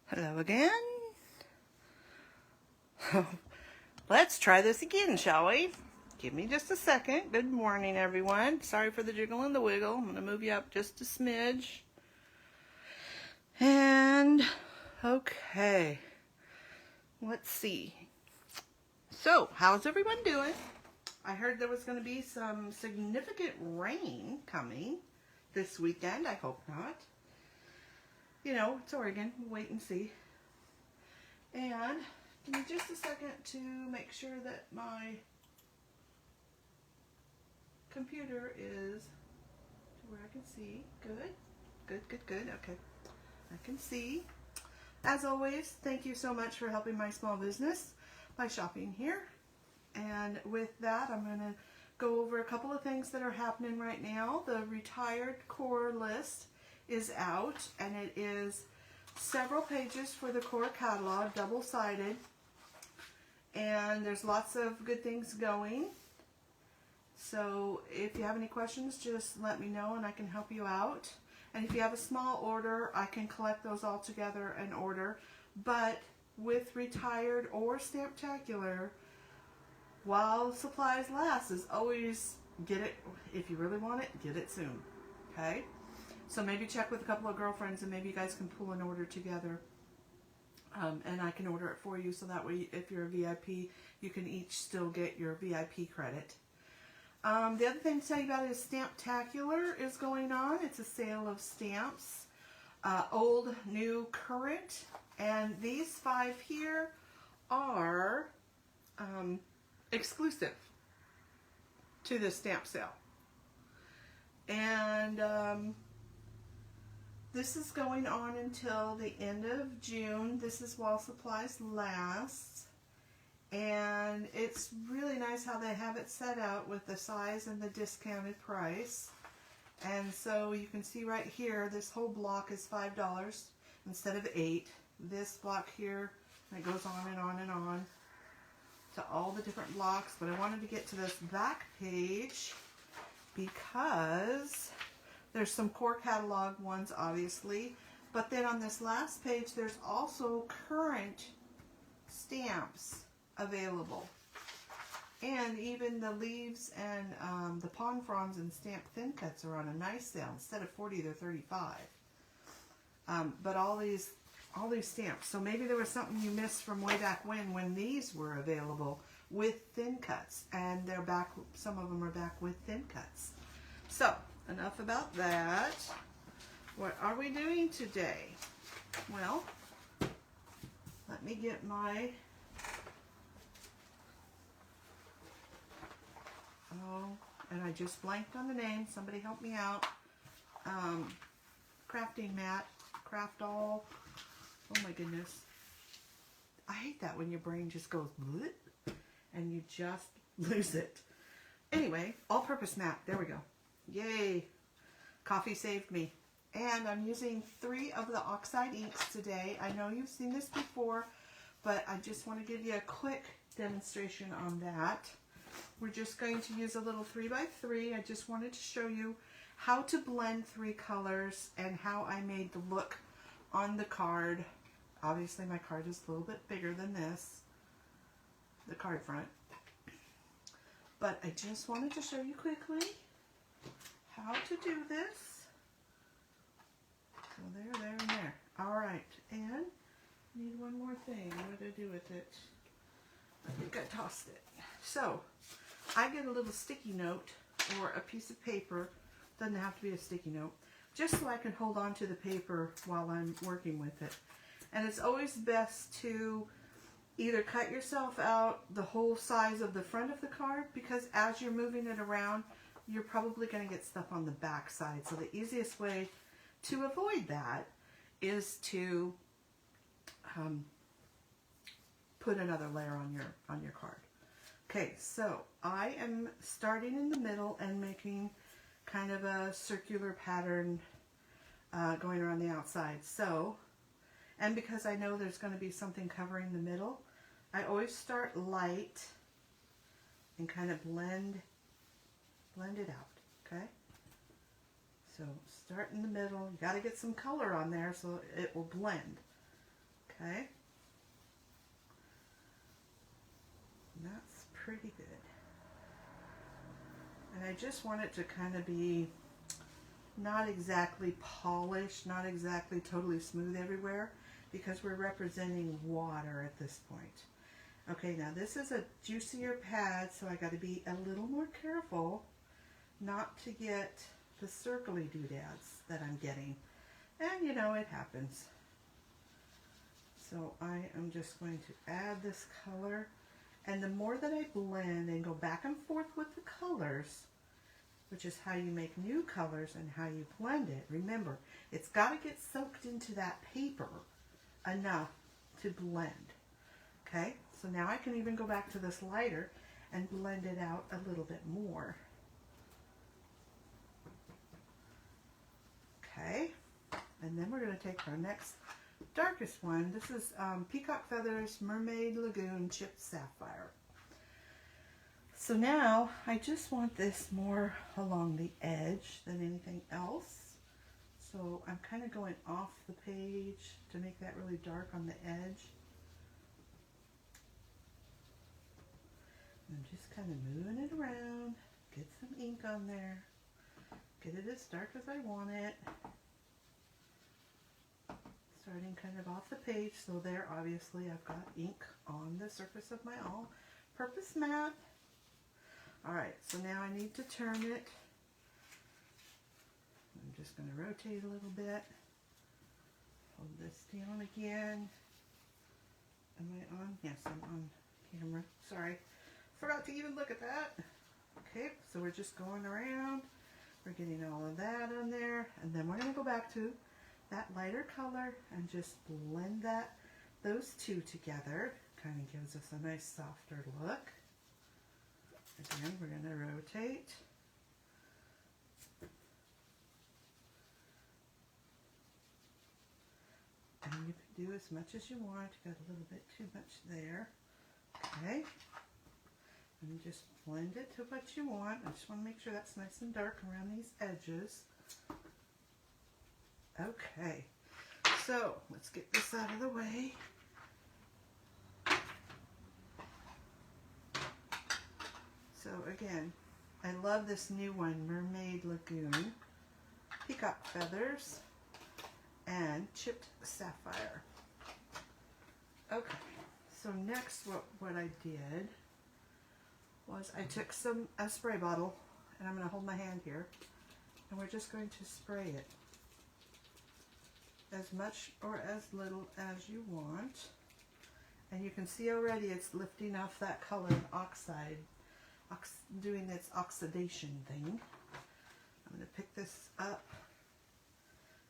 Hello again. Let's try this again, shall we? Give me just a second. Good morning, everyone. Sorry for the jiggle and the wiggle. I'm going to move you up just a smidge. And, okay. Let's see. So, how's everyone doing? I heard there was going to be some significant rain coming this weekend. I hope not. You know, it's Oregon. We'll wait and see. And give me just a second to make sure that my computer is to where I can see. Good. Okay. I can see. As always, thank you so much for helping my small business by shopping here. And with that, I'm going to go over a couple of things that are happening right now. The retired core list is out, and it is several pages for the core catalog, double-sided, and there's lots of good things going. So if you have any questions, just let me know and I can help you out. And if you have a small order, I can collect those all together and order. But with retired or Stamptacular, while supplies last, is always get it. If you really want it, get it soon. Okay? So maybe check with a couple of girlfriends and maybe you guys can pull an order together. And I can order it for you so that way if you're a VIP, you can each still get your VIP credit. The other thing to tell you about is Stamptacular is going on. It's a sale of stamps, old, new, current. And these 5 here are exclusive to the stamp sale. And this is going on until the end of June. This is while supplies last. And it's really nice how they have it set out with the size and the discounted price. And so you can see right here, this whole block is $5 instead of $8. This block here, and it goes on and on and on to all the different blocks. But I wanted to get to this back page because there's some core catalog ones, obviously. But then on this last page, there's also current stamps available. And even the leaves and the pond fronds and stamp thin cuts are on a nice sale. Instead of 40, they're 35. But all these stamps. So maybe there was something you missed from way back when these were available with thin cuts. And they're back, some of them are back with thin cuts. So, enough about that. What are we doing today? Well, let me get my, and I just blanked on the name. Somebody help me out. Crafting mat, craft all. Oh my goodness. I hate that when your brain just goes bleh, and you just lose it. Anyway, all-purpose mat. There we go. Yay. Coffee saved me. And I'm using 3 of the oxide inks today. I know you've seen this before, but I just want to give you a quick demonstration on that. We're just going to use a little 3x3. I just wanted to show you how to blend 3 colors and how I made the look on the card. Obviously my card is a little bit bigger than this, the card front. But I just wanted to show you quickly how to do this. So there, and there. Alright, and I need one more thing. What did I do with it? I think I tossed it. So, I get a little sticky note or a piece of paper. Doesn't have to be a sticky note. Just so I can hold on to the paper while I'm working with it. And it's always best to either cut yourself out the whole size of the front of the card, because as you're moving it around, you're probably going to get stuff on the back side. So the easiest way to avoid that is to put another layer on your card. Okay, so I am starting in the middle and making kind of a circular pattern going around the outside. So, and because I know there's going to be something covering the middle, I always start light and kind of blend it out, okay? So start in the middle. You got to get some color on there so it will blend. Okay. And that's pretty good. And I just want it to kind of be not exactly polished, not exactly totally smooth everywhere, because we're representing water at this point. Okay, now this is a juicier pad, so I got to be a little more careful not to get the circly doodads that I'm getting. And you know, it happens. So I am just going to add this color. And the more that I blend and go back and forth with the colors, which is how you make new colors and how you blend it. Remember, it's got to get soaked into that paper enough to blend. Okay, so now I can even go back to this lighter and blend it out a little bit more. Okay, and then we're going to take our next darkest one. This is Peacock Feathers Mermaid Lagoon Chipped Sapphire. So now I just want this more along the edge than anything else. So I'm kind of going off the page to make that really dark on the edge. And I'm just kind of moving it around, get some ink on there, get it as dark as I want it. Starting kind of off the page, so there obviously I've got ink on the surface of my all-purpose mat. Alright, so now I need to turn it. I'm just going to rotate a little bit. Hold this down again. Am I on? Yes, I'm on camera. Sorry. Forgot to even look at that. Okay, so we're just going around. We're getting all of that on there. And then we're going to go back to that lighter color and just blend those two together. Kind of gives us a nice softer look. Again, we're going to rotate. And you can do as much as you want. You got a little bit too much there. Okay. And just blend it to what you want. I just want to make sure that's nice and dark around these edges. Okay. So, let's get this out of the way. So again, I love this new one, Mermaid Lagoon, Peacock Feathers, and Chipped Sapphire. Okay, so next what I did was I took a spray bottle, and I'm going to hold my hand here, and we're just going to spray it as much or as little as you want. And you can see already it's lifting off that colored oxide, doing its oxidation thing. I'm going to pick this up,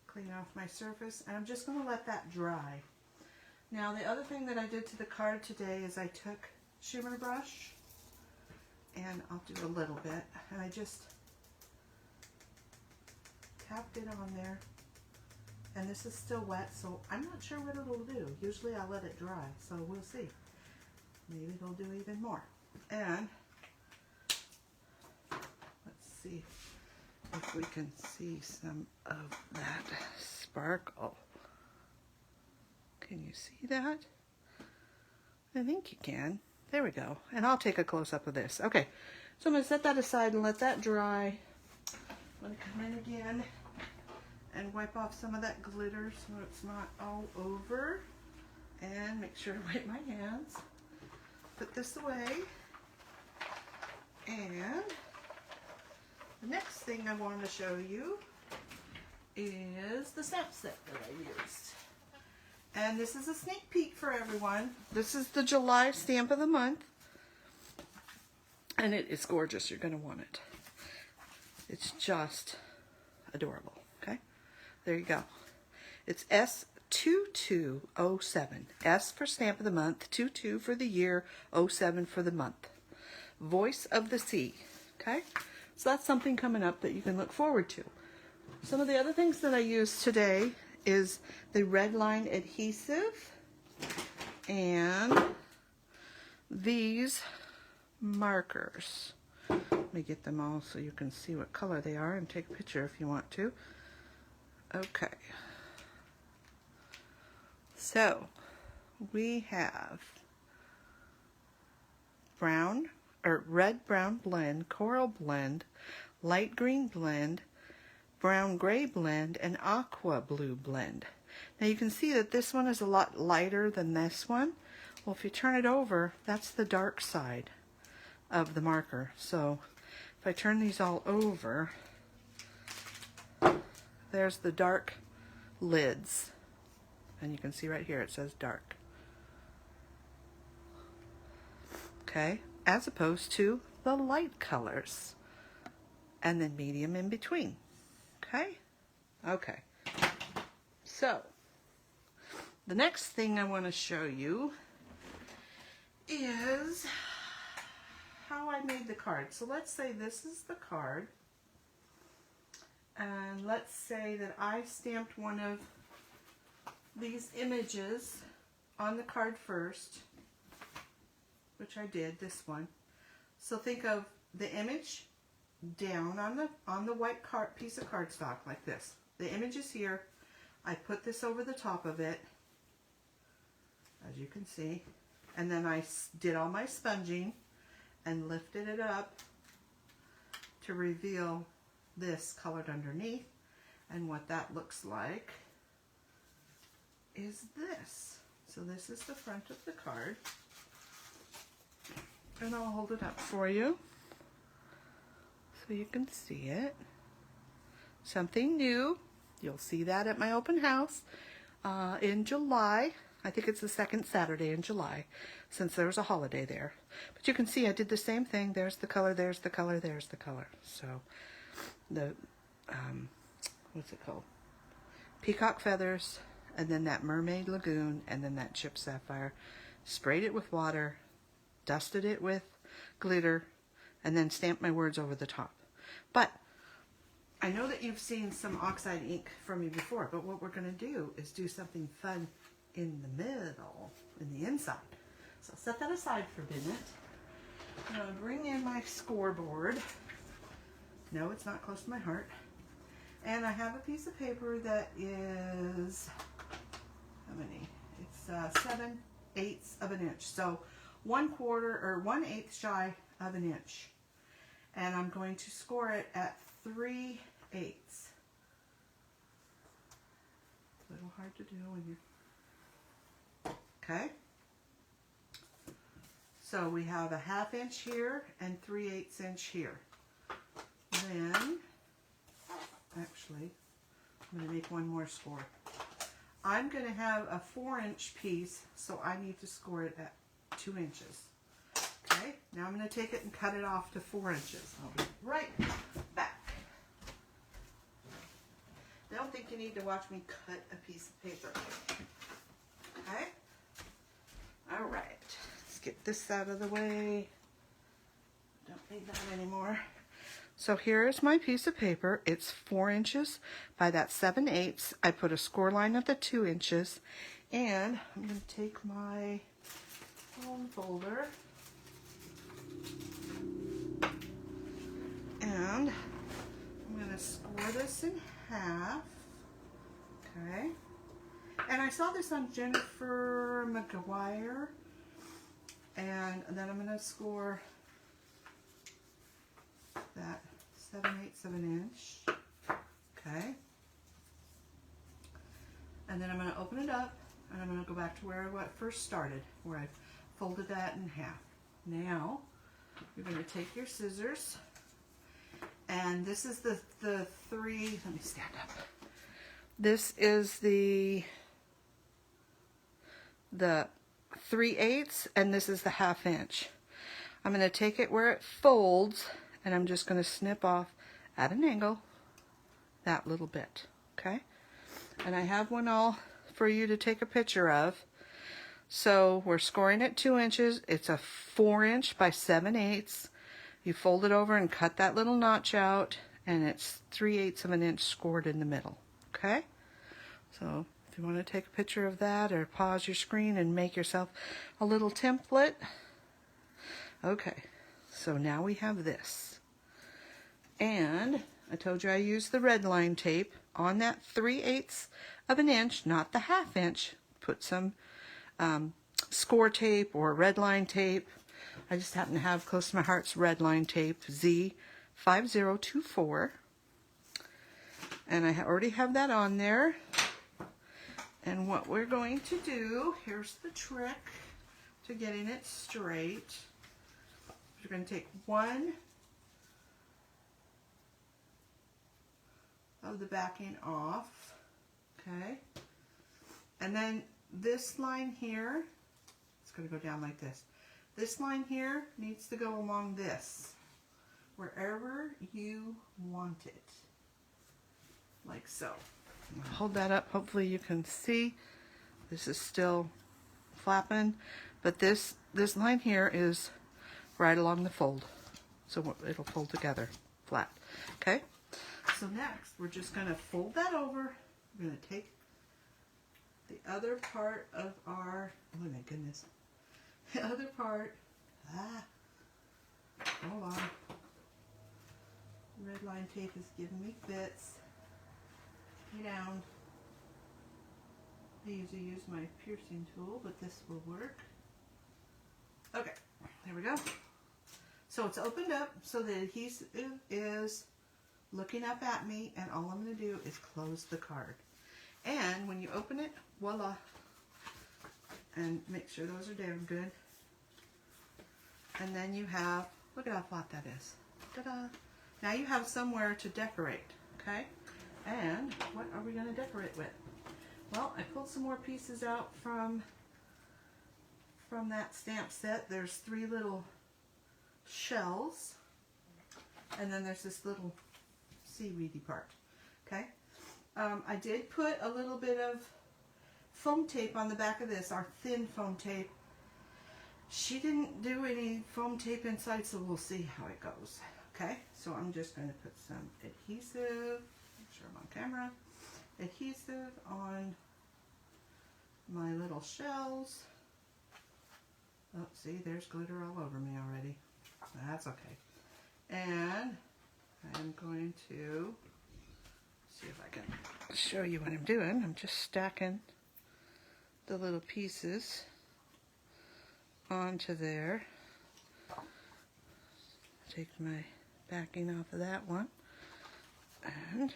clean off my surface, and I'm just going to let that dry. Now the other thing that I did to the card today is I took shimmer brush, and I'll do a little bit, and I just tapped it on there, and this is still wet, so I'm not sure what it'll do. Usually I'll let it dry, so we'll see. Maybe it'll do even more. And let's see if we can see some of that sparkle. Can you see that? I think you can. There we go. And I'll take a close-up of this. Okay, so I'm going to set that aside and let that dry. I'm going to come in again and wipe off some of that glitter so it's not all over. And make sure to wipe my hands. Put this away. And the next thing I want to show you is the stamp set that I used. And this is a sneak peek for everyone. This is the July stamp of the month. And it is gorgeous. You're going to want it. It's just adorable. Okay? There you go. It's S2207. S for stamp of the month, 22 for the year, 07 for the month. Voice of the Sea. Okay? So that's something coming up that you can look forward to. Some of the other things that I used today is the red line adhesive and these markers. Let me get them all so you can see what color they are and take a picture if you want to. Okay. So, we have brown or red brown blend, coral blend, light green blend, brown gray blend, and aqua blue blend. Now you can see that this one is a lot lighter than this one. Well, if you turn it over, that's the dark side of the marker. So if I turn these all over, there's the dark lids. And you can see right here it says dark. Okay, as opposed to the light colors. And then medium in between. Okay? Okay. So, the next thing I want to show you is how I made the card. So let's say this is the card. And let's say that I stamped one of these images on the card first, which I did, this one. So think of the image down on the white piece of cardstock like this. The image is here. I put this over the top of it, as you can see, and then I did all my sponging and lifted it up to reveal this colored underneath. And what that looks like is this. So this is the front of the card, and I'll hold it up for you so you can see it. Something new. You'll see that at my open house in July. I think it's the second Saturday in July, since there's a holiday there. But you can see I did the same thing. There's the color, there's the color, there's the color. So the, what's it called? Peacock feathers, and then that mermaid lagoon, and then that chipped sapphire. Sprayed it with water, dusted it with glitter, and then stamped my words over the top. But I know that you've seen some oxide ink from me before, but what we're going to do is do something fun in the middle, in the inside. So I'll set that aside for a minute. I'm going to bring in my scoreboard. No, it's not close to my heart. And I have a piece of paper that is, how many? It's 7/8 of an inch. So 1/4 or 1/8 shy of an inch. And I'm going to score it at 3/8. A little hard to do when you're... Okay. So we have a 1/2 inch here and 3/8 inch here. Then, actually, I'm going to make one more score. I'm going to have a 4-inch piece, so I need to score it at 2 inches. Okay, now I'm going to take it and cut it off to 4 inches. I'll be right back. Don't think you need to watch me cut a piece of paper. Okay? All right. Let's get this out of the way. Don't need that anymore. So here is my piece of paper. It's 4 inches by that 7/8. I put a score line at the 2 inches. And I'm going to take my phone folder. And I'm going to score this in half. Okay. And I saw this on Jennifer McGuire. And then I'm going to score that 7/8 of an inch. Okay. And then I'm going to open it up and I'm going to go back to where I first started, where I folded that in half. Now, you're going to take your scissors, and this is the three, let me stand up. This is the 3/8, and this is the 1/2 inch. I'm going to take it where it folds, and I'm just going to snip off at an angle that little bit, okay? And I have one all for you to take a picture of. So we're scoring at 2 inches. It's a 4 inch by 7/8. You fold it over and cut that little notch out, and it's 3/8 of an inch scored in the middle, okay? So if you want to take a picture of that, or pause your screen and make yourself a little template. Okay, so now we have this. And I told you I used the red line tape on that 3/8 of an inch, not the 1/2 inch. Put some score tape or red line tape. I just happen to have close to my heart's red line tape, Z5024. And I already have that on there. And what we're going to do, here's the trick to getting it straight. We're going to take one of the backing off, okay? And then this line here, it's going to go down like this. This line here needs to go along this, wherever you want it, like so. Hold that up, hopefully you can see. This is still flapping, but this line here is right along the fold, so it'll fold together flat, okay? So next, we're just going to fold that over. We're going to take the other part of our, oh my goodness, the other part, hold on, red line tape is giving me fits. Lay down. I usually use my piercing tool, but this will work. Okay, there we go. So it's opened up, so the adhesive is looking up at me, and all I'm going to do is close the card. And when you open it, voila, and make sure those are down good. And then you have, look at how flat that is. Ta-da! Now you have somewhere to decorate, okay? And what are we going to decorate with? Well, I pulled some more pieces out from that stamp set. There's 3 little shells, and then there's this little seaweedy part, okay? I did put a little bit of foam tape on the back of this, our thin foam tape. She didn't do any foam tape inside, so we'll see how it goes, okay? So I'm just going to put some adhesive, make sure I'm on camera, adhesive on my little shells. Oh, see, there's glitter all over me already. That's okay. And I'm going to see if I can show you what I'm doing. I'm just stacking the little pieces onto there. Take my backing off of that one and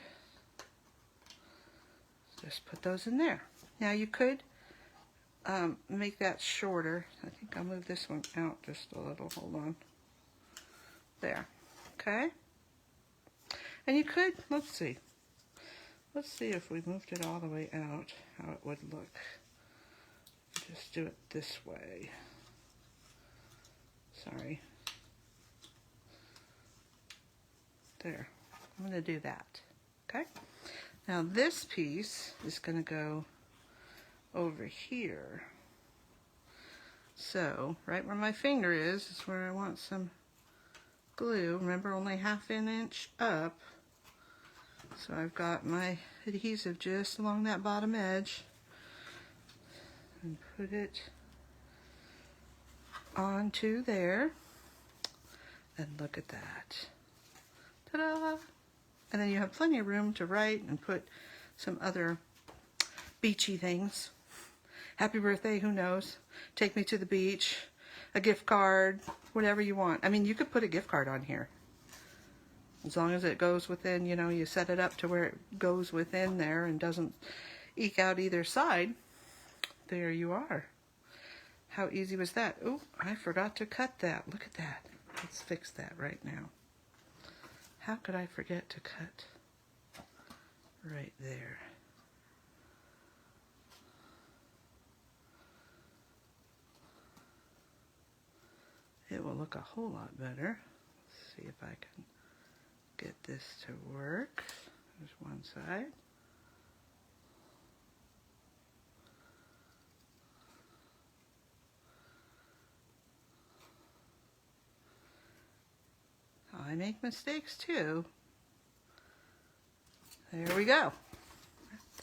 just put those in there. Now you could make that shorter. I think I'll move this one out just a little. Hold on. There. Okay. And you could, let's see if we moved it all the way out, how it would look. Just do it this way. Sorry. There. I'm going to do that. Okay. Now this piece is going to go over here. So right where my finger is where I want some glue. Remember, only ½ an inch up. So I've got my adhesive just along that bottom edge and put it onto there. And look at that. Ta-da! And then you have plenty of room to write and put some other beachy things. Happy birthday, who knows? Take me to the beach, a gift card, whatever you want. I mean, you could put a gift card on here. As long as it goes within, you know, you set it up to where it goes within there and doesn't eke out either side. There you are. How easy was that? Oh, I forgot to cut that. Look at that. Let's fix that right now. How could I forget to cut right there? It will look a whole lot better. Let's see if I can get this to work. There's one side. I make mistakes too. There we go.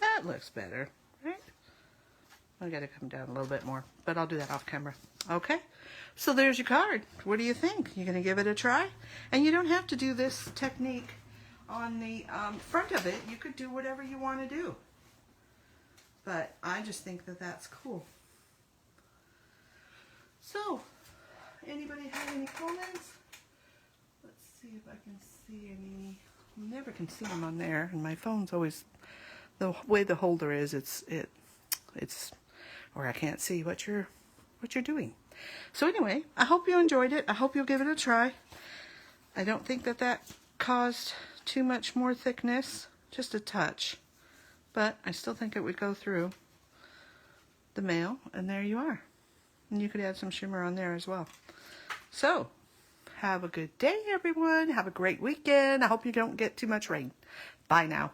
That looks better, right? I gotta come down a little bit more, but I'll do that off camera. Okay, so there's your card. What do you think? You gonna give it a try? And you don't have to do this technique on the front of it. You could do whatever you want to do. But I just think that that's cool. So, anybody have any comments? Let's see if I can see any. I never can see them on there, and my phone's always, the way the holder is, it's or I can't see what you're doing. So anyway, I hope you enjoyed it. I hope you'll give it a try. I don't think that caused too much more thickness, just a touch, but I still think it would go through the mail, and there you are. And you could add some shimmer on there as well. So, have a good day, everyone. Have a great weekend. I hope you don't get too much rain. Bye now.